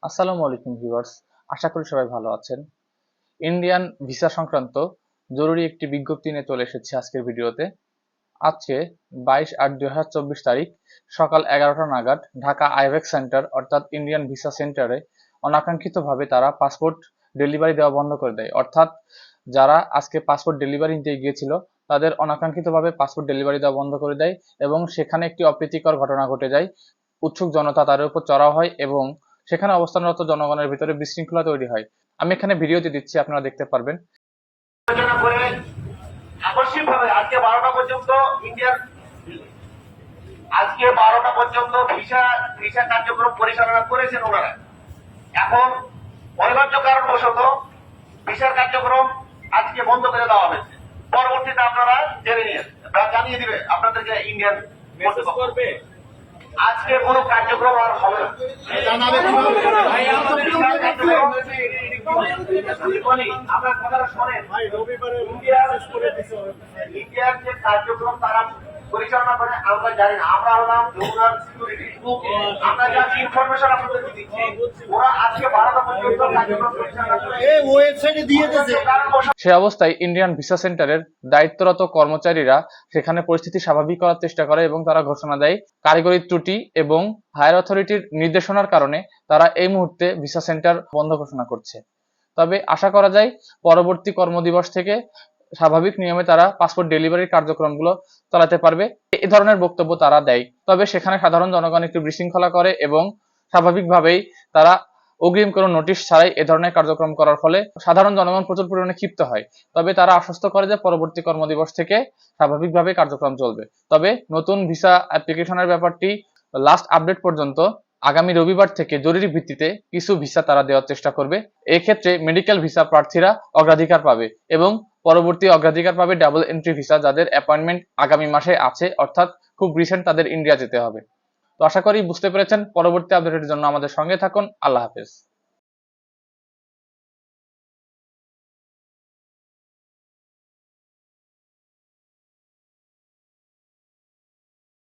আসসালামু আলাইকুম ভিউয়ার্স, আশা করি সবাই ভালো আছেন। ইন্ডিয়ান ভিসা সংক্রান্ত জরুরি একটি বিজ্ঞপ্তি নিয়ে চলে এসেছে আজকের ভিডিওতে। আজকে 22/8/2024 তারিখ সকাল 11টা নাগাদ ঢাকা আইভেক্স সেন্টার অর্থাৎ ইন্ডিয়ান ভিসা সেন্টারে অনাকাঙ্ক্ষিতভাবে তারা পাসপোর্ট ডেলিভারি দেওয়া বন্ধ করে দেয়। অর্থাৎ যারা আজকে পাসপোর্ট ডেলিভারি নিতে গিয়েছিল তাদের অনাকাঙ্ক্ষিতভাবে পাসপোর্ট ডেলিভারি দেওয়া বন্ধ করে দেয় এবং সেখানে একটি অপ্রীতিকর ঘটনা ঘটে যায়। উৎসুক জনতা তাদের উপর চড়াও হয় এবং সেখানে অবস্থানরত জনগণের ভিতরে বিশৃঙ্খলা তৈরি হয়। আমি এখানে ভিডিওতে দিচ্ছি, আপনারা দেখতে পারবেন। আকস্মিকভাবে আজকে 12টা পর্যন্ত ভিসা কার্যক্রম পরিচালনা করেছেন ওনারা। এখন অনিবার্য কারণবশত ভিসার কার্যক্রম আজকে বন্ধ করে দেওয়া হয়েছে। পরবর্তীতে আপনারা জেনে নিয়ে জানিয়ে দিবে আপনাদেরকে ইন্ডিয়ান করবে আজকে কোনো কার্যক্রম আর হবে না। আপনার কথাটা শোনেন, ইন্ডিয়ার যে কার্যক্রম তারা পরিচালনা করে আমরা জানি না। আমরা হলাম যমুনার সিকিউরিটি, আমরা যা ইনফরমেশন আপনাদেরকে দিচ্ছি ওরা আজকে 12টা পর্যন্ত কার্যক্রম পরিচালনা করে ওয়েবসাইটে দিয়ে দিয়েছে। সে অবস্থায় ইন্ডিয়ান ভিসা সেন্টারের দায়িত্বরত কর্মচারীরা সেখানে পরিস্থিতি স্বাভাবিক করার চেষ্টা করে এবং তারা ঘোষণা দেয় কারিগরি ত্রুটি এবং হায়ার অথরিটির নির্দেশনার কারণে তারা এই মুহূর্তে ভিসা সেন্টার বন্ধ ঘোষণা করছে। তবে আশা করা যায় পরবর্তী কর্মদিবস থেকে স্বাভাবিক নিয়মে তারা পাসপোর্ট ডেলিভারির কার্যক্রমগুলো চালাতে পারবে, এই ধরনের বক্তব্য তারা দেয়। তবে সেখানে সাধারণ জনগণ একটু বিশৃঙ্খলা করে এবং স্বাভাবিকভাবেই তারা অগ্রিম কোনো নোটিশ ছাড়াই এ ধরনের কার্যক্রম করার ফলে সাধারণ জনগণ প্রচুর পরিমাণে ক্ষিপ্ত হয়। তবে তারা আশ্বস্ত করে যে পরবর্তী কর্মদিবস থেকে স্বাভাবিকভাবে কার্যক্রম চলবে। তবে নতুন ভিসা অ্যাপ্লিকেশনের ব্যাপারটি লাস্ট আপডেট পর্যন্ত আগামী রবিবার থেকে জরুরি ভিত্তিতে কিছু ভিসা তারা দেওয়ার চেষ্টা করবে। এক্ষেত্রে মেডিকেল ভিসা প্রার্থীরা অগ্রাধিকার পাবে এবং পরবর্তী অগ্রাধিকার পাবে ডাবল এন্ট্রি ভিসা, যাদের অ্যাপয়েন্টমেন্ট আগামী মাসে আছে, অর্থাৎ খুব রিসেন্ট তাদের ইন্ডিয়া যেতে হবে। তো আশা করি বুঝতে পেরেছেন। পরবর্তী আপডেটের জন্য আমাদের সঙ্গে থাকুন। আল্লাহ হাফেজ।